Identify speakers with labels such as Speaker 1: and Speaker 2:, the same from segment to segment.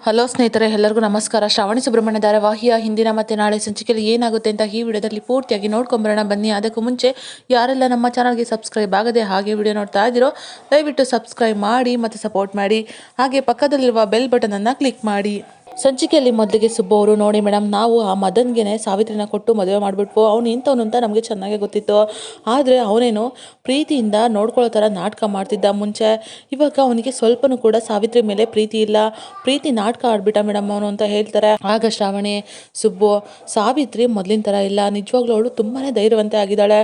Speaker 1: Hello ಸ್ನೇಹಿತರೆ, ಎಲ್ಲರಿಗೂ ನಮಸ್ಕಾರ. ಶ್ರಾವಣಿ ಸುಬ್ರಹ್ಮಣ್ಯ ಧಾರಾವಾಹಿಯ ಹಿಂದಿನ ಮತ್ತು ನಾಳೆ ಸಂಚಿಕೆಯಲ್ಲಿ ಏನಾಗುತ್ತೆ ಅಂತ ಈ ವಿಡಿಯೋದಲ್ಲಿ ಪೂರ್ತಿಯಾಗಿ ನೋಡ್ಕೊಂಬರೋಣ ಬನ್ನಿ. ಅದಕ್ಕೂ ಮುಂಚೆ ಯಾರೆಲ್ಲ ನಮ್ಮ ಚಾನಲ್ಗೆ ಸಬ್ಸ್ಕ್ರೈಬ್ ಆಗದೆ ಹಾಗೆ ವಿಡಿಯೋ ನೋಡ್ತಾ ಇದ್ದೀರೋ ದಯವಿಟ್ಟು ಸಬ್ಸ್ಕ್ರೈಬ್ ಮಾಡಿ ಮತ್ತು ಸಪೋರ್ಟ್ ಮಾಡಿ. ಹಾಗೆ ಪಕ್ಕದಲ್ಲಿರುವ ಬೆಲ್ ಬಟನನ್ನು ಕ್ಲಿಕ್ ಮಾಡಿ. ಸಂಚಿಕೆಯಲ್ಲಿ ಮೊದಲಿಗೆ ಸುಬ್ಬು ಅವರು, ನೋಡಿ ಮೇಡಮ್, ನಾವು ಆ ಮದನ್ಗೆ ಸಾವಿತ್ರಿನ ಕೊಟ್ಟು ಮದುವೆ ಮಾಡಿಬಿಟ್ವು. ಅವನು ಇಂಥವನು ಅಂತ ನಮಗೆ ಚೆನ್ನಾಗೇ ಗೊತ್ತಿತ್ತು. ಆದರೆ ಅವನೇನು ಪ್ರೀತಿಯಿಂದ ನೋಡ್ಕೊಳ್ಳೋ ಥರ ನಾಟಕ ಮಾಡ್ತಿದ್ದ ಮುಂಚೆ. ಇವಾಗ ಅವನಿಗೆ ಸ್ವಲ್ಪನೂ ಕೂಡ ಸಾವಿತ್ರಿ ಮೇಲೆ ಪ್ರೀತಿ ಇಲ್ಲ. ಪ್ರೀತಿ ನಾಟಕ ಆಡ್ಬಿಟ್ಟ ಮೇಡಮ್ ಅವನು ಅಂತ ಹೇಳ್ತಾರೆ. ಆಗ ಶ್ರಾವಣಿ, ಸುಬ್ಬು, ಸಾವಿತ್ರಿ ಮೊದಲಿನ ಥರ ಇಲ್ಲ, ನಿಜವಾಗ್ಲೂ ಅವಳು ತುಂಬಾ ಧೈರ್ಯವಂತೆ ಆಗಿದ್ದಾಳೆ.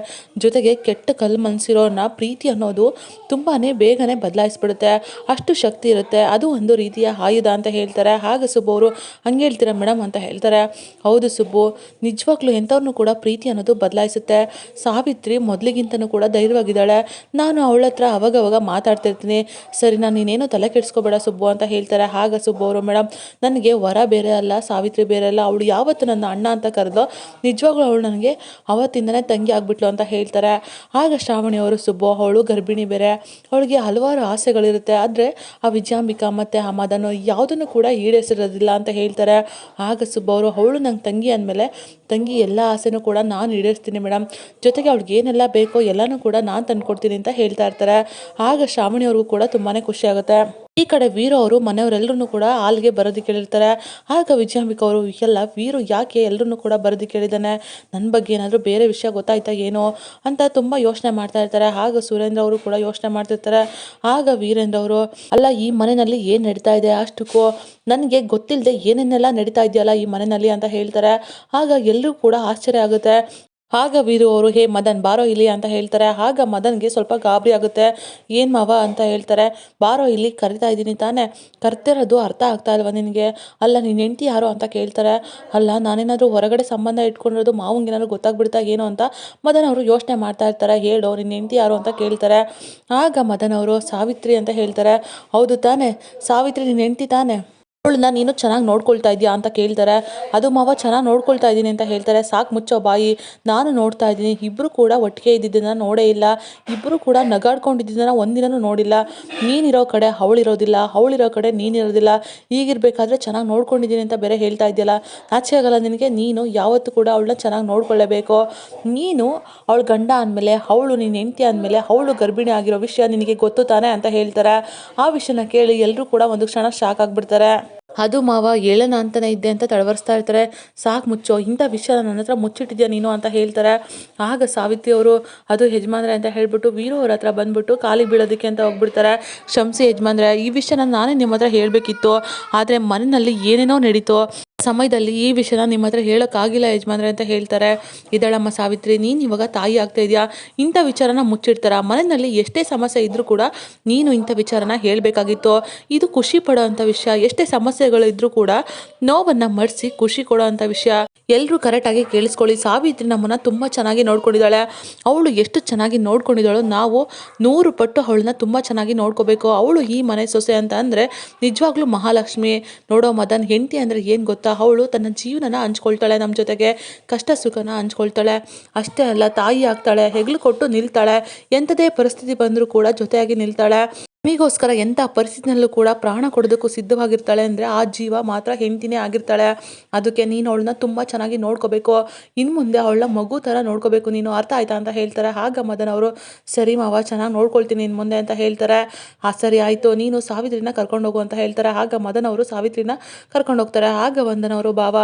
Speaker 1: ಜೊತೆಗೆ ಕೆಟ್ಟ ಕಲ್ಲು ಮನಸ್ಸಿರೋನ್ನ ಪ್ರೀತಿ ಅನ್ನೋದು ತುಂಬಾ ಬೇಗನೆ ಬದಲಾಯಿಸ್ಬಿಡುತ್ತೆ. ಅಷ್ಟು ಶಕ್ತಿ ಇರುತ್ತೆ. ಅದು ಒಂದು ರೀತಿಯ ಆಯುಧ ಅಂತ ಹೇಳ್ತಾರೆ. ಆಗ ಸುಬ್ಬು, ಹಂಗೆ ಹೇಳ್ತೀರಾ ಮೇಡಮ್ ಅಂತ ಹೇಳ್ತಾರೆ. ಹೌದು ಸುಬ್ಬು, ನಿಜವಾಗ್ಲೂ ಎಂಥವ್ರನ್ನೂ ಕೂಡ ಪ್ರೀತಿ ಅನ್ನೋದು ಬದಲಾಯಿಸುತ್ತೆ. ಸಾವಿತ್ರಿ ಮೊದಲಿಗಿಂತನೂ ಕೂಡ ಧೈರ್ಯವಾಗಿದ್ದಾಳೆ. ನಾನು ಅವಳ ಹತ್ರ ಅವಾಗವಾಗ ಮಾತಾಡ್ತಿರ್ತೀನಿ. ಸರಿನಾ, ನೀನೇನು ತಲೆ ಕೆಡಿಸ್ಕೋಬೇಡ ಸುಬ್ಬು ಅಂತ ಹೇಳ್ತಾರೆ. ಆಗ ಸುಬ್ಬು ಅವರು, ಮೇಡಮ್, ನನಗೆ ವರ ಬೇರೆ ಅಲ್ಲ, ಸಾವಿತ್ರಿ ಬೇರೆ ಅಲ್ಲ. ಅವಳು ಯಾವತ್ತು ನನ್ನ ಅಣ್ಣ ಅಂತ ಕರೆದೋ ನಿಜವಾಗ್ಲೂ ಅವಳು ನನಗೆ ಅವತ್ತಿಂದನೇ ತಂಗಿ ಆಗ್ಬಿಟ್ಲು ಅಂತ ಹೇಳ್ತಾರೆ. ಆಗ ಶ್ರಾವಣಿ ಅವರು, ಸುಬ್ಬು, ಅವಳು ಗರ್ಭಿಣಿ ಬೇರೆ, ಅವಳಿಗೆ ಹಲವಾರು ಆಸೆಗಳಿರುತ್ತೆ. ಆದರೆ ಆ ವಿಜಯಾಂಬಿಕಾ ಮತ್ತು ಆ ಮದನು ಯಾವುದನ್ನು ಕೂಡ ಈಡೇರಿಸಿರೋದಿಲ್ಲ ಅಂತ ಹೇಳ್ತಾರೆ. ಆಗ ಸುಬ್ಬು ಅವರು, ಅವಳು ನಂಗೆ ತಂಗಿ ಅಂದಮೇಲೆ ತಂಗಿ ಎಲ್ಲ ಆಸೆನೂ ಕೂಡ ನಾನು ಈಡೇರಿಸ್ತೀನಿ ಮೇಡಮ್. ಜೊತೆಗೆ ಅವ್ಳಿಗೆ ಏನೆಲ್ಲ ಬೇಕೋ ಎಲ್ಲನೂ ಕೂಡ ನಾನು ತಂದುಕೊಡ್ತೀನಿ ಅಂತ ಹೇಳ್ತಾ ಇರ್ತಾರೆ. ಆಗ ಶ್ರಾವಣಿ ಅವ್ರಿಗೂ ಕೂಡ ತುಂಬಾ ಖುಷಿ ಆಗುತ್ತೆ. ಈ ಕಡೆ ವೀರು ಅವರು ಮನೆಯವರೆಲ್ಲರೂ ಕೂಡ ಹಾಲ್ಗೆ ಬರೋದಕ್ಕೆ ಹೇಳಿರ್ತಾರೆ. ಆಗ ವಿಜಯಾಂಬಿಕಾ ಅವರು, ಎಲ್ಲ ವೀರು ಯಾಕೆ ಎಲ್ಲರೂ ಕೂಡ ಬರೋದಕ್ಕೆ ಹೇಳಿದ್ದಾನೆ, ನನ್ನ ಬಗ್ಗೆ ಏನಾದರೂ ಬೇರೆ ವಿಷಯ ಗೊತ್ತಾಯ್ತಾ ಏನೋ ಅಂತ ತುಂಬ ಯೋಚನೆ ಮಾಡ್ತಾ ಇರ್ತಾರೆ. ಆಗ ಸುರೇಂದ್ರ ಅವರು ಕೂಡ ಯೋಚನೆ ಮಾಡ್ತಿರ್ತಾರೆ. ಆಗ ವೀರೇಂದ್ರ ಅವರು, ಅಲ್ಲ, ಈ ಮನೆಯಲ್ಲಿ ಏನು ನಡೀತಾ ಇದೆ ಅಷ್ಟಕ್ಕೂ ನನಗೆ ಗೊತ್ತಿಲ್ಲದೆ ಏನೇನೆಲ್ಲ ನಡೀತಾ ಇದೆಯಲ್ಲ ಈ ಮನೆಯಲ್ಲಿ ಅಂತ ಹೇಳ್ತಾರೆ. ಆಗ ಎಲ್ಲರೂ ಕೂಡ ಆಶ್ಚರ್ಯ ಆಗುತ್ತೆ. ಆಗ ವೀರು ಅವರು, ಹೇ ಮದನ್, ಬಾರೋ ಇಲ್ಲಿ ಅಂತ ಹೇಳ್ತಾರೆ. ಆಗ ಮದನ್ಗೆ ಸ್ವಲ್ಪ ಗಾಬರಿ ಆಗುತ್ತೆ. ಏನು ಮಾವ ಅಂತ ಹೇಳ್ತಾರೆ. ಬಾರೋ ಇಲ್ಲಿ, ಕರಿತಾ ಇದ್ದೀನಿ ತಾನೇ, ಕರ್ತಿರೋದು ಅರ್ಥ ಆಗ್ತಾ ಇಲ್ವಾ ನಿನಗೆ? ಅಲ್ಲ, ನಿನ್ನ ಹೆಂಡತಿ ಯಾರು ಅಂತ ಕೇಳ್ತಾರೆ. ಅಲ್ಲ, ನಾನೇನಾದರೂ ಹೊರಗಡೆ ಸಂಬಂಧ ಇಟ್ಕೊಂಡಿರೋದು ಮಾವಂಗೆ ಏನಾದ್ರು ಗೊತ್ತಾಗ್ಬಿಡ್ತಾ ಏನೋ ಅಂತ ಮದನ್ ಅವರು ಯೋಚನೆ ಮಾಡ್ತಾ ಇರ್ತಾರೆ. ಹೇಳೋ, ನಿನ್ನ ಹೆಂಡತಿ ಯಾರು ಅಂತ ಕೇಳ್ತಾರೆ. ಆಗ ಮದನ್ ಅವರು, ಸಾವಿತ್ರಿ ಅಂತ ಹೇಳ್ತಾರೆ. ಹೌದು ತಾನೇ, ಸಾವಿತ್ರಿ ನಿನ್ನ ಹೆಂಡತಿ ತಾನೇ, ಅವಳನ್ನ ನೀನು ಚೆನ್ನಾಗಿ ನೋಡ್ಕೊಳ್ತಾ ಇದೆಯಾ ಅಂತ ಕೇಳ್ತಾರೆ. ಅದು ಮಾವ, ಚೆನ್ನಾಗಿ ನೋಡ್ಕೊಳ್ತಾ ಇದ್ದೀನಿ ಅಂತ ಹೇಳ್ತಾರೆ. ಸಾಕು ಮುಚ್ಚೋ ಬಾಯಿ, ನಾನು ನೋಡ್ತಾ ಇದ್ದೀನಿ. ಇಬ್ಬರು ಕೂಡ ಒಟ್ಟಿಗೆ ಇದ್ದಿದ್ದನ್ನು ನೋಡೇ ಇಲ್ಲ. ಇಬ್ಬರು ಕೂಡ ನಗಾಡ್ಕೊಂಡಿದ್ದನ್ನು ಒಂದಿನೂ ನೋಡಿಲ್ಲ. ನೀನಿರೋ ಕಡೆ ಅವಳಿರೋದಿಲ್ಲ, ಅವಳಿರೋ ಕಡೆ ನೀನಿರೋದಿಲ್ಲ. ಹೀಗಿರ್ಬೇಕಾದ್ರೆ ಚೆನ್ನಾಗಿ ನೋಡ್ಕೊಂಡಿದ್ದೀನಿ ಅಂತ ಬೇರೆ ಹೇಳ್ತಾ ಇದೆಯಲ್ಲ, ಆಚೆ ಆಗಲ್ಲ ನಿನಗೆ? ನೀನು ಯಾವತ್ತೂ ಕೂಡ ಅವಳನ್ನ ಚೆನ್ನಾಗಿ ನೋಡ್ಕೊಳ್ಳೇಬೇಕು. ನೀನು ಅವಳ ಗಂಡ ಅಂದಮೇಲೆ, ಅವಳು ನಿನ್ನ ಹೆಂಡತಿ ಅಂದಮೇಲೆ, ಅವಳು ಗರ್ಭಿಣಿ ಆಗಿರೋ ವಿಷಯ ನಿನಗೆ ಗೊತ್ತು ತಾನೆ ಅಂತ ಹೇಳ್ತಾರೆ. ಆ ವಿಷಯನ ಕೇಳಿ ಎಲ್ಲರೂ ಕೂಡ ಒಂದು ಕ್ಷಣ ಶಾಕ್ ಆಗಿಬಿಡ್ತಾರೆ. ಅದು ಮಾವ, ಹೇಳೋಣ ಅಂತಲೇ ಇದ್ದೆ ಅಂತ ತಡವರಿಸ್ತಾ ಇರ್ತಾರೆ. ಸಾಕು ಮುಚ್ಚೋ, ಇಂಥ ವಿಷಯ ನನ್ನ ಹತ್ರ ಮುಚ್ಚಿಟ್ಟಿದ್ಯಾ ನೀನು ಅಂತ ಹೇಳ್ತಾರೆ. ಆಗ ಸಾವಿತ್ರಿ ಅವರು, ಅದು ಯಜಮಾನ್ರೆ ಅಂತ ಹೇಳ್ಬಿಟ್ಟು ವೀರು ಅವ್ರ ಹತ್ರ ಬಂದ್ಬಿಟ್ಟು ಕಾಲಿಗೆ ಬೀಳೋದಕ್ಕೆ ಅಂತ ಹೋಗ್ಬಿಡ್ತಾರೆ. ಕ್ಷಮಿಸಿ ಯಜಮಾನ್ರೆ, ಈ ವಿಷಯನ ನಾನೇ ನಿಮ್ಮ ಹತ್ರ ಹೇಳಬೇಕಿತ್ತು. ಆದರೆ ಮನೆಯಲ್ಲಿ ಏನೇನೋ ನಡೀತು ಸಮಯದಲ್ಲಿ ಈ ವಿಷಯನ ನಿಮ್ಮ ಹತ್ರ ಹೇಳೋಕ್ಕಾಗಿಲ್ಲ ಯಜಮಾನ್ರೆ ಅಂತ ಹೇಳ್ತಾರೆ. ಇದಳಮ್ಮ ಸಾವಿತ್ರಿ, ನೀನು ಇವಾಗ ತಾಯಿ ಆಗ್ತಾ ಇದೆಯಾ, ಇಂಥ ವಿಚಾರನ ಮುಚ್ಚಿಡ್ತಾರ? ಮನೆಯಲ್ಲಿ ಎಷ್ಟೇ ಸಮಸ್ಯೆ ಇದ್ದರೂ ಕೂಡ ನೀನು ಇಂಥ ವಿಚಾರನ ಹೇಳಬೇಕಾಗಿತ್ತು. ಇದು ಖುಷಿ ಪಡೋ ಅಂಥ ವಿಷಯ. ಎಷ್ಟೇ ಸಮಸ್ಯೆಗಳಿದ್ರೂ ಕೂಡ ನೋವನ್ನು ಮರೆಸಿ ಖುಷಿ ಕೊಡೋ ಅಂಥ ವಿಷಯ. ಎಲ್ಲರೂ ಕರೆಕ್ಟಾಗಿ ಕೇಳಿಸ್ಕೊಳ್ಳಿ. ಸಾವಿತ್ರಿ ನಮ್ಮನ್ನು ತುಂಬ ಚೆನ್ನಾಗಿ ನೋಡ್ಕೊಂಡಿದ್ದಾಳೆ. ಅವಳು ಎಷ್ಟು ಚೆನ್ನಾಗಿ ನೋಡ್ಕೊಂಡಿದ್ದಾಳೋ ನಾವು 100 ಪಟ್ಟು ಅವಳನ್ನ ತುಂಬ ಚೆನ್ನಾಗಿ ನೋಡ್ಕೋಬೇಕು. ಅವಳು ಈ ಮನೆ ಸೊಸೆ ಅಂತ ಅಂದರೆ ನಿಜವಾಗ್ಲೂ ಮಹಾಲಕ್ಷ್ಮಿ. ನೋಡೋ ಮದನ್, ಹೆಂಡತಿ ಅಂದರೆ ಏನು ಗೊತ್ತಾ, ಅವಳು ತನ್ನ ಜೀವನನ ಹಂಚ್ಕೊಳ್ತಾಳೆ, ನಮ್ಮ ಜೊತೆಗೆ ಕಷ್ಟ ಸುಖನ ಹಂಚ್ಕೊಳ್ತಾಳೆ. ಅಷ್ಟೇ ಅಲ್ಲ, ತಾಯಿ ಆಗ್ತಾಳೆ, ಹೆಗ್ಲು ಕೊಟ್ಟು ನಿಲ್ತಾಳೆ. ಎಂಥದೇ ಪರಿಸ್ಥಿತಿ ಬಂದರೂ ಕೂಡ ಜೊತೆಯಾಗಿ ನಿಲ್ತಾಳೆ. ನಮಗೋಸ್ಕರ ಎಂಥ ಪರಿಸ್ಥಿತಿನಲ್ಲೂ ಕೂಡ ಪ್ರಾಣ ಕೊಡೋದಕ್ಕೂ ಸಿದ್ಧವಾಗಿರ್ತಾಳೆ. ಅಂದರೆ ಆ ಜೀವ ಮಾತ್ರ ಹೆಂಡ್ತಿನೇ ಆಗಿರ್ತಾಳೆ. ಅದಕ್ಕೆ ನೀನು ಅವಳನ್ನ ತುಂಬ ಚೆನ್ನಾಗಿ ನೋಡ್ಕೋಬೇಕು. ಇನ್ನು ಮುಂದೆ ಅವಳನ್ನ ಮಗು ಥರ ನೋಡ್ಕೋಬೇಕು ನೀನು, ಅರ್ಥ ಆಯ್ತಾ ಅಂತ ಹೇಳ್ತಾರೆ. ಆಗ ಮದನ್ ಅವರು, ಸರಿ ಮಾವ, ಚೆನ್ನಾಗಿ ನೋಡ್ಕೊಳ್ತೀನಿ ಇನ್ನು ಮುಂದೆ ಅಂತ ಹೇಳ್ತಾರೆ. ಸರಿ ಆಯಿತು, ನೀನು ಸಾವಿತ್ರಿನ ಕರ್ಕೊಂಡು ಹೋಗು ಅಂತ ಹೇಳ್ತಾರೆ. ಆಗ ಮದನ್ ಅವರು ಸಾವಿತ್ರಿನ ಕರ್ಕೊಂಡು ಹೋಗ್ತಾರೆ. ಆಗ ವಂದನವರು, ಬಾವ,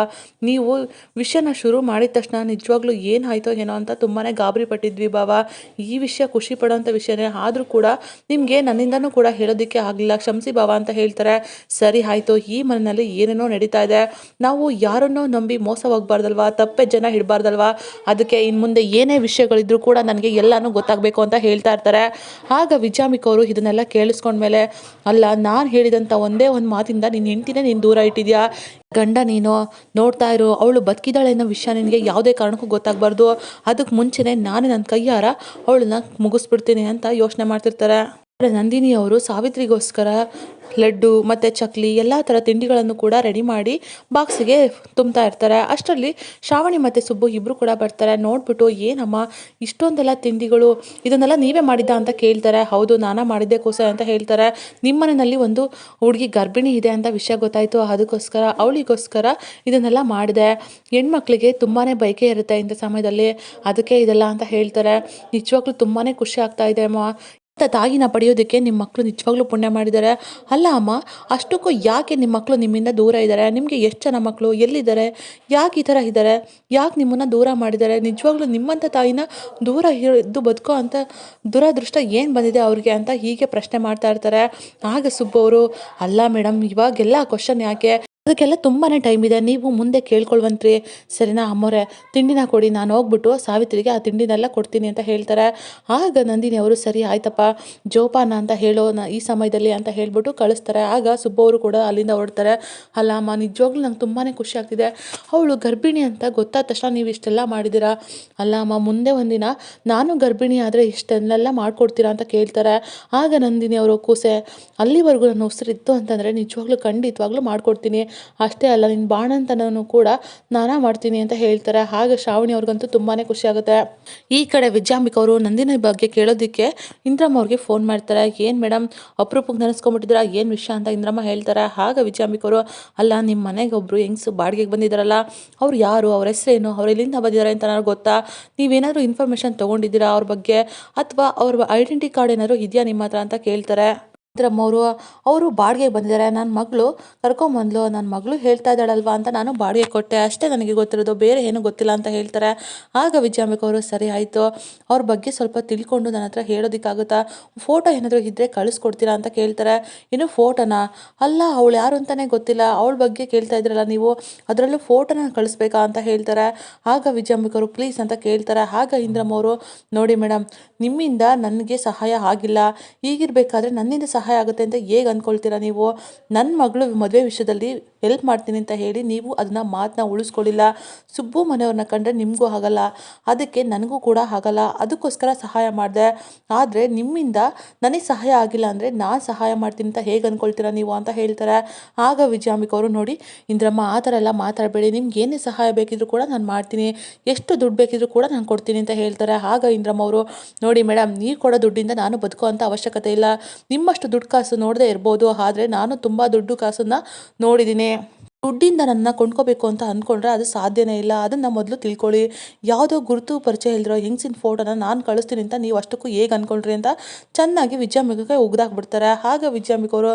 Speaker 1: ನೀವು ವಿಷಯನ ಶುರು ಮಾಡಿದ ತಕ್ಷಣ ನಿಜವಾಗ್ಲೂ ಏನಾಯ್ತೋ ಏನೋ ಅಂತ ತುಂಬಾ ಗಾಬರಿ ಪಟ್ಟಿದ್ವಿ ಬಾವ. ಈ ವಿಷಯ ಖುಷಿ ಪಡೋಂಥ ವಿಷಯನೇ, ಆದರೂ ಕೂಡ ನಿಮಗೆ ನನ್ನಿಂದನೂ ಕೂಡ ಹೇಳೋದಕ್ಕೆ ಆಗಲಿಲ್ಲ, ಕ್ಷಮಿಸಿ ಬಾವ ಅಂತ ಹೇಳ್ತಾರೆ. ಸರಿ ಆಯಿತು, ಈ ಮನೆಯಲ್ಲಿ ಏನೇನೋ ನಡೀತಾ ಇದೆ, ನಾವು ಯಾರನ್ನೋ ನಂಬಿ ಮೋಸ ಹೋಗ್ಬಾರ್ದಲ್ವಾ, ತಪ್ಪೆ ಜನ ಹಿಡಬಾರ್ದಲ್ವಾ, ಅದಕ್ಕೆ ಇನ್ನು ಮುಂದೆ ಏನೇ ವಿಷಯಗಳಿದ್ರೂ ಕೂಡ ನನಗೆ ಎಲ್ಲನೂ ಗೊತ್ತಾಗಬೇಕು ಅಂತ ಹೇಳ್ತಾ ಇರ್ತಾರೆ. ಆಗ ವಿಜಯಾಂಬಿಕಾ ಅವರು ಇದನ್ನೆಲ್ಲ ಕೇಳಿಸ್ಕೊಂಡ್ಮೇಲೆ, ಅಲ್ಲ, ನಾನು ಹೇಳಿದಂಥ ಒಂದೇ ಒಂದು ಮಾತಿಂದ ನಿನ್ನ ಹೆಂಡ್ತಿನೇ ನೀನು ದೂರ ಇಟ್ಟಿದ್ಯಾ, ಗಂಡ ನೀನು ನೋಡ್ತಾ ಇರು, ಅವಳು ಬದುಕಿದ್ದಾಳೆ ಅನ್ನೋ ವಿಷಯ ನಿನಗೆ ಯಾವುದೇ ಕಾರಣಕ್ಕೂ ಗೊತ್ತಾಗಬಾರ್ದು. ಅದಕ್ಕೆ ಮುಂಚೆನೇ ನಾನೇ ನನ್ನ ಕೈಯಾರ ಅವಳನ್ನ ಮುಗಿಸ್ಬಿಡ್ತೀನಿ ಅಂತ ಯೋಚನೆ ಮಾಡ್ತಿರ್ತಾರೆ. ನಂದಿನಿ ಅವರು ಸಾವಿತ್ರಿಗೋಸ್ಕರ ಲಡ್ಡು ಮತ್ತು ಚಕ್ಲಿ ಎಲ್ಲ ಥರ ತಿಂಡಿಗಳನ್ನು ಕೂಡ ರೆಡಿ ಮಾಡಿ ಬಾಕ್ಸಿಗೆ ತುಂಬ್ತಾ ಇರ್ತಾರೆ. ಅಷ್ಟರಲ್ಲಿ ಶ್ರಾವಣಿ ಮತ್ತು ಸುಬ್ಬು ಇಬ್ಬರು ಕೂಡ ಬರ್ತಾರೆ. ನೋಡ್ಬಿಟ್ಟು ಏನಮ್ಮ ಇಷ್ಟೊಂದೆಲ್ಲ ತಿಂಡಿಗಳು, ಇದನ್ನೆಲ್ಲ ನೀವೇ ಮಾಡಿದ್ದ ಅಂತ ಕೇಳ್ತಾರೆ. ಹೌದು, ನಾನಾ ಮಾಡಿದ್ದೆ ಕೂಸ ಅಂತ ಹೇಳ್ತಾರೆ. ನಿಮ್ಮ ಮನೆಯಲ್ಲಿ ಒಂದು ಹುಡುಗಿ ಗರ್ಭಿಣಿ ಇದೆ ಅಂತ ವಿಷಯ ಗೊತ್ತಾಯಿತು, ಅದಕ್ಕೋಸ್ಕರ ಅವಳಿಗೋಸ್ಕರ ಇದನ್ನೆಲ್ಲ ಮಾಡಿದೆ. ಹೆಣ್ಮಕ್ಳಿಗೆ ತುಂಬಾ ಬಯಕೆ ಇರುತ್ತೆ ಇಂಥ ಸಮಯದಲ್ಲಿ, ಅದಕ್ಕೆ ಇದೆಲ್ಲ ಅಂತ ಹೇಳ್ತಾರೆ. ನಿಜವಾಗ್ಲೂ ತುಂಬಾ ಖುಷಿ ಆಗ್ತಾ ಇದೆ ಅಮ್ಮ, ತಾಯಿನ ಪಡೆಯೋದಕ್ಕೆ ನಿಮ್ಮ ಮಕ್ಕಳು ನಿಜವಾಗ್ಲೂ ಪುಣ್ಯ ಮಾಡಿದ್ದಾರೆ. ಅಲ್ಲ ಅಮ್ಮ, ಅಷ್ಟಕ್ಕೂ ಯಾಕೆ ನಿಮ್ಮ ಮಕ್ಕಳು ನಿಮ್ಮಿಂದ ದೂರ ಇದ್ದಾರೆ? ನಿಮಗೆ ಎಷ್ಟು ಜನ ಮಕ್ಕಳು, ಎಲ್ಲಿದ್ದಾರೆ, ಯಾಕೆ ಈ ಥರ ಇದ್ದಾರೆ, ಯಾಕೆ ನಿಮ್ಮನ್ನು ದೂರ ಮಾಡಿದ್ದಾರೆ? ನಿಜವಾಗ್ಲೂ ನಿಮ್ಮಂಥ ತಾಯಿನ ದೂರ ಇದ್ದು ಬದುಕೋ ಅಂತ ದುರದೃಷ್ಟ ಏನು ಬಂದಿದೆ ಅವ್ರಿಗೆ ಅಂತ ಹೀಗೆ ಪ್ರಶ್ನೆ ಮಾಡ್ತಾ ಇರ್ತಾರೆ. ಆಗ ಸುಬ್ಬು ಅವರು, ಅಲ್ಲ ಮೇಡಮ್, ಇವಾಗೆಲ್ಲ ಕ್ವಶನ್ ಯಾಕೆ, ಅದಕ್ಕೆಲ್ಲ ತುಂಬಾ ಟೈಮ್ ಇದೆ, ನೀವು ಮುಂದೆ ಕೇಳ್ಕೊಳ್ವಂತ್ರಿ, ಸರಿನಾ ಅಮ್ಮೋರೆ? ತಿಂಡಿನ ಕೊಡಿ, ನಾನು ಹೋಗ್ಬಿಟ್ಟು ಸಾವಿತ್ರಿಗೆ ಆ ತಿಂಡಿನೆಲ್ಲ ಕೊಡ್ತೀನಿ ಅಂತ ಹೇಳ್ತಾರೆ. ಆಗ ನಂದಿನಿ ಅವರು, ಸರಿ ಆಯ್ತಪ್ಪ, ಜೋಪಾನ ಅಂತ ಹೇಳೋ ಈ ಸಮಯದಲ್ಲಿ ಅಂತ ಹೇಳ್ಬಿಟ್ಟು ಕಳಿಸ್ತಾರೆ. ಆಗ ಸುಬ್ಬು ಅವರು ಕೂಡ ಅಲ್ಲಿಂದ ಹೊರಡ್ತಾರೆ. ಅಲ್ಲ ಅಮ್ಮ, ನಿಜವಾಗ್ಲೂ ನಂಗೆ ತುಂಬಾ ಖುಷಿ ಆಗ್ತಿದೆ, ಅವಳು ಗರ್ಭಿಣಿ ಅಂತ ಗೊತ್ತಾದ ತಕ್ಷಣ ನೀವು ಇಷ್ಟೆಲ್ಲ ಮಾಡಿದ್ದೀರಾ. ಅಲ್ಲ ಅಮ್ಮ, ಮುಂದೆ ಒಂದಿನ ನಾನು ಗರ್ಭಿಣಿ ಆದರೆ ಇಷ್ಟೆಲ್ಲ ಮಾಡ್ಕೊಡ್ತೀರಾ ಅಂತ ಕೇಳ್ತಾರೆ. ಆಗ ನಂದಿನಿ ಅವರು, ಕೂಸೆ, ಅಲ್ಲಿವರೆಗೂ ನನ್ನ ಉಸಿರಿತ್ತು ಅಂತಂದರೆ ನಿಜವಾಗ್ಲೂ ಖಂಡಿತವಾಗ್ಲೂ ಮಾಡ್ಕೊಡ್ತೀನಿ, ಅಷ್ಟೇ ಅಲ್ಲ ನಿನ್ನ ಬಾಣಂತನೂ ಕೂಡ ನಾನಾ ಮಾಡ್ತೀನಿ ಅಂತ ಹೇಳ್ತಾರೆ. ಆಗ ಶ್ರಾವಣಿ ಅವ್ರಿಗಂತೂ ತುಂಬಾ ಖುಷಿ ಆಗುತ್ತೆ. ಈ ಕಡೆ ವಿಜಯಾಂಬಿಕಾ ಅವರು ನಂದಿನಿ ಬಗ್ಗೆ ಕೇಳೋದಕ್ಕೆ ಇಂದ್ರಮ್ಮ ಅವ್ರಿಗೆ ಫೋನ್ ಮಾಡ್ತಾರೆ. ಏನು ಮೇಡಮ್, ಅಪರೂಪಕ್ಕೆ ನೆನೆಸ್ಕೊಂಡ್ಬಿಟ್ಟಿದ್ದೀರಾ, ಏನು ವಿಷಯ ಅಂತ ಇಂದ್ರಮ್ಮ ಹೇಳ್ತಾರೆ. ಆಗ ವಿಜಯಾಂಬಿಕಾ ಅವರು, ಅಲ್ಲ ನಿಮ್ಮ ಮನೆಗೆ ಒಬ್ಬರು ಹೆಂಗ್ಸು ಬಾಡಿಗೆಗೆ ಬಂದಿದ್ದಾರಲ್ಲ, ಅವ್ರು ಯಾರು, ಅವ್ರ ಹೆಸರೇನು, ಅವ್ರು ಎಲ್ಲಿಂದ ಬಂದಿದ್ದಾರೆ ಅಂತ ನನಗೆ ಗೊತ್ತಾ? ನೀವೇನಾದರೂ ಇನ್ಫಾರ್ಮೇಷನ್ ತೊಗೊಂಡಿದ್ದೀರಾ ಅವ್ರ ಬಗ್ಗೆ, ಅಥವಾ ಅವ್ರ ಐಡೆಂಟಿ ಕಾರ್ಡ್ ಏನಾದರೂ ಇದೆಯಾ ನಿಮ್ಮ ಹತ್ರ ಅಂತ ಕೇಳ್ತಾರೆ. ಇಂದ್ರಮ್ಮವರು, ಅವರು ಬಾಡಿಗೆಗೆ ಬಂದಿದ್ದಾರೆ, ನನ್ನ ಮಗಳು ಕರ್ಕೊಂಬಂದ್ಲು, ನನ್ನ ಮಗಳು ಹೇಳ್ತಾ ಇದ್ದಾಳಲ್ವಾ ಅಂತ ನಾನು ಬಾಡಿಗೆ ಕೊಟ್ಟೆ, ಅಷ್ಟೇ ನನಗೆ ಗೊತ್ತಿರೋದು, ಬೇರೆ ಏನೂ ಗೊತ್ತಿಲ್ಲ ಅಂತ ಹೇಳ್ತಾರೆ. ಆಗ ವಿಜಯಾಂಬಿಕಾ ಅವರು, ಸರಿ ಆಯಿತು, ಅವ್ರ ಬಗ್ಗೆ ಸ್ವಲ್ಪ ತಿಳ್ಕೊಂಡು ನನ್ನ ಹತ್ರ ಹೇಳೋದಕ್ಕಾಗುತ್ತಾ, ಫೋಟೋ ಏನಾದರೂ ಇದ್ದರೆ ಕಳಿಸ್ಕೊಡ್ತೀರಾ ಅಂತ ಕೇಳ್ತಾರೆ. ಇನ್ನು ಫೋಟೋನಾ? ಅಲ್ಲ, ಅವಳು ಯಾರು ಅಂತಲೇ ಗೊತ್ತಿಲ್ಲ, ಅವಳ ಬಗ್ಗೆ ಕೇಳ್ತಾ ಇದ್ರಲ್ಲ ನೀವು, ಅದರಲ್ಲೂ ಫೋಟೋನ ಕಳಿಸ್ಬೇಕಾ ಅಂತ ಹೇಳ್ತಾರೆ. ಆಗ ವಿಜಯಾಂಬಿಕಾ ಅವರು, ಪ್ಲೀಸ್ ಅಂತ ಕೇಳ್ತಾರೆ. ಆಗ ಇಂದ್ರಮ್ಮವರು, ನೋಡಿ ಮೇಡಮ್, ನಿಮ್ಮಿಂದ ನನಗೆ ಸಹಾಯ ಆಗಿಲ್ಲ, ಹೀಗಿರಬೇಕಾದ್ರೆ ನನ್ನಿಂದ ಸಹಾಯ ಆಗುತ್ತೆ ಅಂತ ಹೇಗೆ ಅಂದ್ಕೊಳ್ತೀರಾ ನೀವು? ನನ್ನ ಮಗಳು ಮದುವೆ ವಿಷಯದಲ್ಲಿ ಹೆಲ್ಪ್ ಮಾಡ್ತೀನಿ ಅಂತ ಹೇಳಿ ನೀವು ಅದನ್ನ ಮಾತನ್ನ ಉಳಿಸ್ಕೊಳ್ಳಿಲ್ಲ. ಸುಬ್ಬು ಮನೆಯವ್ರನ್ನ ಕಂಡ್ರೆ ನಿಮಗೂ ಆಗಲ್ಲ, ಅದಕ್ಕೆ ನನಗೂ ಕೂಡ ಆಗಲ್ಲ, ಅದಕ್ಕೋಸ್ಕರ ಸಹಾಯ ಮಾಡಿದೆ. ಆದರೆ ನಿಮ್ಮಿಂದ ನನಗೆ ಸಹಾಯ ಆಗಿಲ್ಲ ಅಂದರೆ ನಾನು ಸಹಾಯ ಮಾಡ್ತೀನಿ ಅಂತ ಹೇಗೆ ಅಂದ್ಕೊಳ್ತೀರಾ ನೀವು ಅಂತ ಹೇಳ್ತಾರೆ. ಆಗ ವಿಜಯಾಂಬಿಕಾ ಅವರು, ನೋಡಿ ಇಂದ್ರಮ್ಮ, ಆ ಥರ ಎಲ್ಲ ಮಾತಾಡಬೇಡಿ, ನಿಮ್ಗೆ ಏನೇ ಸಹಾಯ ಬೇಕಿದ್ರೂ ಕೂಡ ನಾನು ಮಾಡ್ತೀನಿ, ಎಷ್ಟು ದುಡ್ಡು ಬೇಕಿದ್ರೂ ಕೂಡ ನಾನು ಕೊಡ್ತೀನಿ ಅಂತ ಹೇಳ್ತಾರೆ. ಆಗ ಇಂದ್ರಮ್ಮ ಅವರು, ನೋಡಿ ಮೇಡಮ್, ನೀವು ಕೊಡೋ ದುಡ್ಡಿಂದ ನಾನು ಬದುಕೋ ಅಂಥ ಅವಶ್ಯಕತೆ ಇಲ್ಲ, ನಿಮ್ಮಷ್ಟು ದುಡ್ಡು ಕಾಸು ನೋಡದೆ ಇರ್ಬೋದು, ಆದರೆ ನಾನು ತುಂಬ ದುಡ್ಡು ಕಾಸನ್ನು ನೋಡಿದ್ದೀನಿ. ದುಡ್ಡಿಂದ ನನ್ನ ಕೊಂಡ್ಕೋಬೇಕು ಅಂತ ಅಂದ್ಕೊಂಡ್ರೆ ಅದು ಸಾಧ್ಯನೇ ಇಲ್ಲ, ಅದನ್ನು ಮೊದಲು ತಿಳ್ಕೊಳ್ಳಿ. ಯಾವುದೋ ಗುರುತು ಪರಿಚಯ ಇಲ್ದಿರೋ ಹೆಂಗ್ಸಿನ ಫೋಟೋನ ನಾನು ಕಳಿಸ್ತೀನಿ ಅಂತ ನೀವು ಅಷ್ಟಕ್ಕೂ ಹೇಗೆ ಅಂದ್ಕೊಂಡ್ರಿ ಅಂತ ಚೆನ್ನಾಗಿ ವಿಜಯಾಂಬಿಕಾಗೆ ಉಗ್ದಾಕ್ಬಿಡ್ತಾರೆ. ಆಗ ವಿಜಯಾಂಬಿಕಾ ಅವರು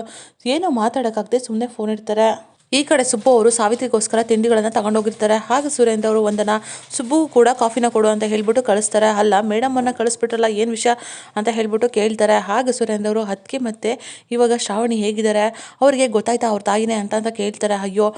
Speaker 1: ಏನೋ ಮಾತಾಡೋಕ್ಕಾಗದೆ ಸುಮ್ಮನೆ ಫೋನ್ ಇಡ್ತಾರೆ. ಈ ಕಡೆ ಸುಬ್ಬು ಅವರು ಸಾವಿತ್ರಿಗೋಸ್ಕರ ತಿಂಡಿಗಳನ್ನು ತಗೊಂಡೋಗಿರ್ತಾರೆ. ಆಗ ಸುರೇಂದ್ರ ಅವರು, ವಂದನಾ, ಸುಬ್ಬು ಕೂಡ ಕಾಫಿನ ಕೊಡು ಅಂತ ಹೇಳ್ಬಿಟ್ಟು ಕಳಿಸ್ತಾರೆ. ಅಲ್ಲ, ಮೇಡಮನ್ನು ಕಳಿಸ್ಬಿಟ್ರಲ್ಲ, ಏನು ವಿಷಯ ಅಂತ ಹೇಳ್ಬಿಟ್ಟು ಕೇಳ್ತಾರೆ. ಆಗ ಸುರೇಂದ್ರ ಅವರು, ಅದಕ್ಕೆ ಮತ್ತೆ ಇವಾಗ ಶ್ರಾವಣಿ ಹೇಗಿದ್ದಾರೆ, ಅವರಿಗೆ ಗೊತ್ತಾಯ್ತಾ ಅವ್ರ ತಾಯಿನೇ ಅಂತ ಕೇಳ್ತಾರೆ. ಅಯ್ಯೋ,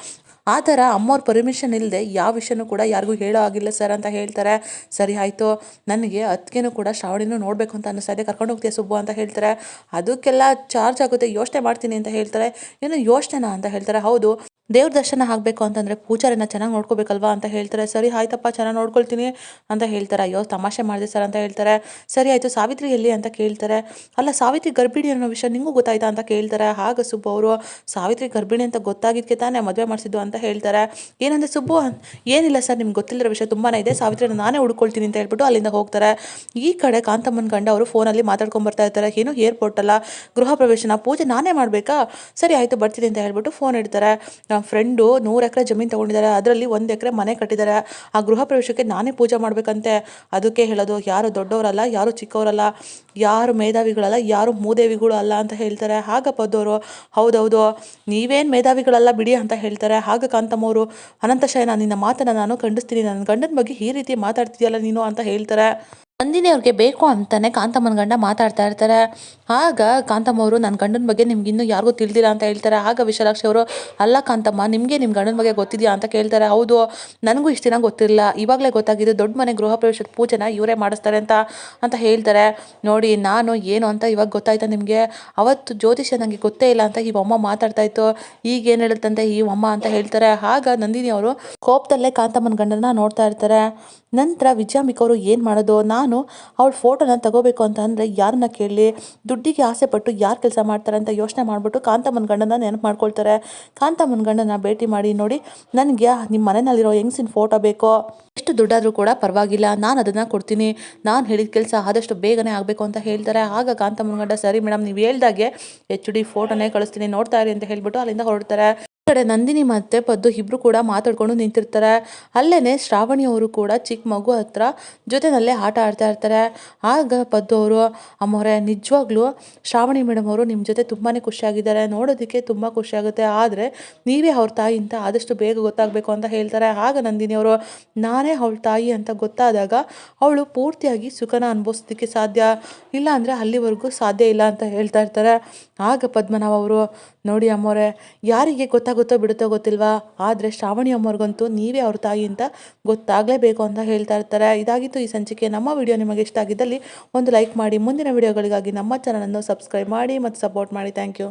Speaker 1: ಆ ಥರ ಅಮ್ಮವ್ರ ಪರ್ಮಿಷನ್ ಇಲ್ಲದೆ ಯಾವ ವಿಷಯನೂ ಕೂಡ ಯಾರಿಗೂ ಹೇಳೋ ಆಗಿಲ್ಲ ಸರ್ ಅಂತ ಹೇಳ್ತಾರೆ. ಸರಿ ಆಯಿತು, ನನಗೆ ಅದಕ್ಕೇನು ಕೂಡ ಶ್ರಾವಣಿನೂ ನೋಡಬೇಕು ಅಂತ ಅನ್ನಿಸ್ತಾ ಇದೆ, ಕರ್ಕೊಂಡು ಹೋಗ್ತೀಯ ಸುಬ್ಬು ಅಂತ ಹೇಳ್ತಾರೆ. ಅದಕ್ಕೆಲ್ಲ ಚಾರ್ಜ್ ಆಗುತ್ತೆ, ಯೋಚನೆ ಮಾಡ್ತೀನಿ ಅಂತ ಹೇಳ್ತಾರೆ. ಏನು ಯೋಚನೆನಾ ಅಂತ ಹೇಳ್ತಾರೆ. ಹೌದು, ದೇವ್ರ ದರ್ಶನ ಆಗಬೇಕು ಅಂತಂದರೆ ಪೂಜಾರಿನ ಚೆನ್ನಾಗಿ ನೋಡ್ಕೋಬೇಕಲ್ವಾ ಅಂತ ಹೇಳ್ತಾರೆ. ಸರಿ ಆಯ್ತಪ್ಪ, ಚೆನ್ನಾಗಿ ನೋಡ್ಕೊಳ್ತೀನಿ ಅಂತ ಹೇಳ್ತಾರೆ. ಅಯ್ಯೋ, ತಮಾಷೆ ಮಾಡಿದೆ ಸರ್ ಅಂತ ಹೇಳ್ತಾರೆ. ಸರಿ ಆಯಿತು, ಸಾವಿತ್ರಿ ಎಲ್ಲಿ ಅಂತ ಕೇಳ್ತಾರೆ. ಅಲ್ಲ, ಸಾವಿತ್ರಿ ಗರ್ಭಿಣಿ ಅನ್ನೋ ವಿಷಯ ನಿಮಗೂ ಗೊತ್ತಾಯ್ತಾ ಅಂತ ಕೇಳ್ತಾರೆ. ಆಗ ಸುಬ್ಬು ಅವರು, ಸಾವಿತ್ರಿ ಗರ್ಭಿಣಿ ಅಂತ ಗೊತ್ತಾಗಿದ್ದಕ್ಕೆ ತಾನೇ ಮದುವೆ ಮಾಡಿಸಿದ್ದು ಅಂತ ಹೇಳ್ತಾರೆ. ಏನಂದರೆ ಸುಬ್ಬು, ಏನಿಲ್ಲ ಸರ್, ನಿಮ್ಗೆ ಗೊತ್ತಿಲ್ಲರೋ ವಿಷಯ ತುಂಬಾ ಇದೆ, ಸಾವಿತ್ರಿನ ನಾನೇ ಹುಡ್ಕೊಳ್ತೀನಿ ಅಂತ ಹೇಳ್ಬಿಟ್ಟು ಅಲ್ಲಿಂದ ಹೋಗ್ತಾರೆ. ಈ ಕಡೆ ಕಾಂತಮ್ಮನ ಗಂಡ ಅವರು ಫೋನಲ್ಲಿ ಮಾತಾಡ್ಕೊಂಡ್ಬರ್ತಾ ಇರ್ತಾರೆ. ಏನು ಏರ್ಪೋರ್ಟಲ್ಲ ಗೃಹ ಪ್ರವೇಶನ, ಪೂಜೆ ನಾನೇ ಮಾಡಬೇಕಾ? ಸರಿ ಆಯಿತು, ಬರ್ತೀನಿ ಅಂತ ಹೇಳ್ಬಿಟ್ಟು ಫೋನ್ ಇಡ್ತಾರೆ. ನಮ್ಮ ಫ್ರೆಂಡು 100 ಎಕರೆ ಜಮೀನು ತೊಗೊಂಡಿದ್ದಾರೆ, ಅದರಲ್ಲಿ 1 ಎಕರೆ ಮನೆ ಕಟ್ಟಿದ್ದಾರೆ, ಆ ಗೃಹ ಪ್ರವೇಶಕ್ಕೆ ನಾನೇ ಪೂಜೆ ಮಾಡಬೇಕಂತೆ. ಅದಕ್ಕೆ ಹೇಳೋದು, ಯಾರು ದೊಡ್ಡವರಲ್ಲ, ಯಾರು ಚಿಕ್ಕವರಲ್ಲ, ಯಾರು ಮೇಧಾವಿಗಳಲ್ಲ, ಯಾರು ಮೂದೇವಿಗಳು ಅಲ್ಲ ಅಂತ ಹೇಳ್ತಾರೆ. ಆಗ ಪದ್ದವರು, ಹೌದೌದು, ನೀವೇನು ಮೇಧಾವಿಗಳಲ್ಲ ಬಿಡಿ ಅಂತ ಹೇಳ್ತಾರೆ. ಆಗ ಕಾಂತಮ್ಮವರು, ಅನಂತಶಯನ, ನಿನ್ನ ಮಾತನ್ನು ನಾನು ಖಂಡಿಸ್ತೀನಿ, ನನ್ನ ಗಂಡನ ಬಗ್ಗೆ ಈ ರೀತಿ ಮಾತಾಡ್ತಿದ್ಯಲ್ಲ ನೀನು ಅಂತ ಹೇಳ್ತಾರೆ. ನಂದಿನಿ ಅವ್ರಿಗೆ ಬೇಕು ಅಂತಾನೆ ಕಾಂತಮ್ಮನ ಗಂಡ ಮಾತಾಡ್ತಾ ಇರ್ತಾರೆ. ಆಗ ಕಾಂತಮ್ಮ ಅವರು, ನನ್ನ ಗಂಡನ ಬಗ್ಗೆ ನಿಮ್ಗೆ ಇನ್ನೂ ಯಾರಿಗೂ ತಿಳಿದಿಲ್ಲ ಅಂತ ಹೇಳ್ತಾರೆ. ಆಗ ವಿಶಾಲಾಕ್ಷಿ ಅವರು, ಅಲ್ಲ ಕಾಂತಮ್ಮ, ನಿಮಗೆ ನಿಮ್ಮ ಗಂಡನ ಬಗ್ಗೆ ಗೊತ್ತಿದೆಯಾ ಅಂತ ಕೇಳ್ತಾರೆ. ಹೌದು, ನನಗೂ ಇಷ್ಟು ದಿನ ಗೊತ್ತಿರಲಿಲ್ಲ, ಇವಾಗಲೇ ಗೊತ್ತಾಗಿದ್ದು, ದೊಡ್ಡ ಮನೆ ಗೃಹ ಪ್ರವೇಶದ ಪೂಜೆನ ಇವರೇ ಮಾಡಿಸ್ತಾರೆ ಅಂತ ಹೇಳ್ತಾರೆ. ನೋಡಿ, ನಾನು ಏನು ಅಂತ ಇವಾಗ ಗೊತ್ತಾಯ್ತಾ ನಿಮಗೆ? ಅವತ್ತು ಜ್ಯೋತಿಷ್ಯ ನನಗೆ ಗೊತ್ತೇ ಇಲ್ಲ ಅಂತ ಈ ಅಮ್ಮ ಮಾತಾಡ್ತಾ ಇತ್ತು, ಈಗ ಏನು ಹೇಳುತ್ತಂತೆ ಈ ಅಮ್ಮ ಅಂತ ಹೇಳ್ತಾರೆ. ಆಗ ನಂದಿನಿ ಅವರು ಕೋಪದಲ್ಲೇ ಕಾಂತಮ್ಮನ ಗಂಡನ ನೋಡ್ತಾ ಇರ್ತಾರೆ. ನಂತರ ವಿಜಯಾಂಬಿಕಾ ಅವರು, ಏನು ಮಾಡೋದು, ನಾನು ನಾನು ಅವಳ ಫೋಟೋನ ತಗೋಬೇಕು ಅಂತ ಅಂದರೆ ಯಾರನ್ನ ಕೇಳಲಿ, ದುಡ್ಡಿಗೆ ಆಸೆ ಪಟ್ಟು ಯಾರು ಕೆಲಸ ಮಾಡ್ತಾರೆ ಅಂತ ಯೋಚನೆ ಮಾಡಿಬಿಟ್ಟು ಕಾಂತಮ್ಮನ ಗಂಡನ ನೆನಪು ಮಾಡ್ಕೊಳ್ತಾರೆ. ಕಾಂತಮ್ಮನ ಗಂಡನ ಭೇಟಿ ಮಾಡಿ, ನೋಡಿ ನನಗೆ ನಿಮ್ಮ ಮನೆಯಲ್ಲಿರೋ ಹೆಂಗಸಿನ ಫೋಟೋ ಬೇಕೋ, ಎಷ್ಟು ದುಡ್ಡಾದರೂ ಕೂಡ ಪರವಾಗಿಲ್ಲ, ನಾನು ಅದನ್ನು ಕೊಡ್ತೀನಿ, ನಾನು ಹೇಳಿದ ಕೆಲಸ ಆದಷ್ಟು ಬೇಗನೆ ಆಗಬೇಕು ಅಂತ ಹೇಳ್ತಾರೆ. ಆಗ ಕಾಂತಮ್ಮನ ಗಂಡ ಸರಿ ಮೇಡಮ್, ನೀವು ಹೇಳ್ದಾಗೆ HD ಫೋಟೋನೇ ಕಳಿಸ್ತೀನಿ, ನೋಡ್ತಾ ಇರಿ ಅಂತ ಹೇಳ್ಬಿಟ್ಟು ಅಲ್ಲಿಂದ ಹೊರಡ್ತಾರೆ. ಕಡೆ ನಂದಿನಿ ಮತ್ತೆ ಪದ್ದು ಇಬ್ರು ಕೂಡ ಮಾತಾಡ್ಕೊಂಡು ನಿಂತಿರ್ತಾರೆ. ಅಲ್ಲೇನೆ ಶ್ರಾವಣಿ ಅವರು ಕೂಡ ಚಿಕ್ಕ ಮಗು ಹತ್ರ ಜೊತೆನಲ್ಲೇ ಆಟ ಆಡ್ತಾ ಇರ್ತಾರೆ. ಆಗ ಪದ್ದು ಅವರು, ಅಮ್ಮೋರೆ ನಿಜವಾಗ್ಲೂ ಶ್ರಾವಣಿ ಮೇಡಮ್ ಅವರು ನಿಮ್ಮ ಜೊತೆ ತುಂಬಾ ಖುಷಿಯಾಗಿದ್ದಾರೆ, ನೋಡೋದಕ್ಕೆ ತುಂಬ ಖುಷಿಯಾಗುತ್ತೆ, ಆದರೆ ನೀವೇ ಅವ್ರ ತಾಯಿ ಅಂತ ಆದಷ್ಟು ಬೇಗ ಗೊತ್ತಾಗಬೇಕು ಅಂತ ಹೇಳ್ತಾರೆ. ಆಗ ನಂದಿನಿ ಅವರು, ನಾನೇ ಅವಳ ತಾಯಿ ಅಂತ ಗೊತ್ತಾದಾಗ ಅವಳು ಪೂರ್ತಿಯಾಗಿ ಸುಖನ ಅನುಭವಿಸೋದಕ್ಕೆ ಸಾಧ್ಯ, ಇಲ್ಲ ಅಂದರೆ ಅಲ್ಲಿವರೆಗೂ ಸಾಧ್ಯ ಇಲ್ಲ ಅಂತ ಹೇಳ್ತಾ ಇರ್ತಾರೆ. ಆಗ ಪದ್ಮನಾಭ ಅವರು, ನೋಡಿ ಅಮ್ಮೋರೆ, ಯಾರಿಗೆ ಗೊತ್ತಾಗುತ್ತೋ ಬಿಡುತ್ತೋ ಗೊತ್ತಿಲ್ವಾ, ಆದರೆ ಶ್ರಾವಣಿ ಅಮ್ಮವ್ರಿಗಂತೂ ನೀವೇ ಅವ್ರ ತಾಯಿ ಅಂತ ಗೊತ್ತಾಗಲೇಬೇಕು ಅಂತ ಹೇಳ್ತಾ ಇರ್ತಾರೆ. ಇದಾಗಿತ್ತು ಈ ಸಂಚಿಕೆ. ನಮ್ಮ ವಿಡಿಯೋ ನಿಮಗೆ ಇಷ್ಟ ಆಗಿದ್ದಲ್ಲಿ ಒಂದು ಲೈಕ್ ಮಾಡಿ, ಮುಂದಿನ ವಿಡಿಯೋಗಳಿಗಾಗಿ ನಮ್ಮ ಚಾನಲನ್ನು ಸಬ್ಸ್ಕ್ರೈಬ್ ಮಾಡಿ ಮತ್ತು ಸಪೋರ್ಟ್ ಮಾಡಿ. Thank you.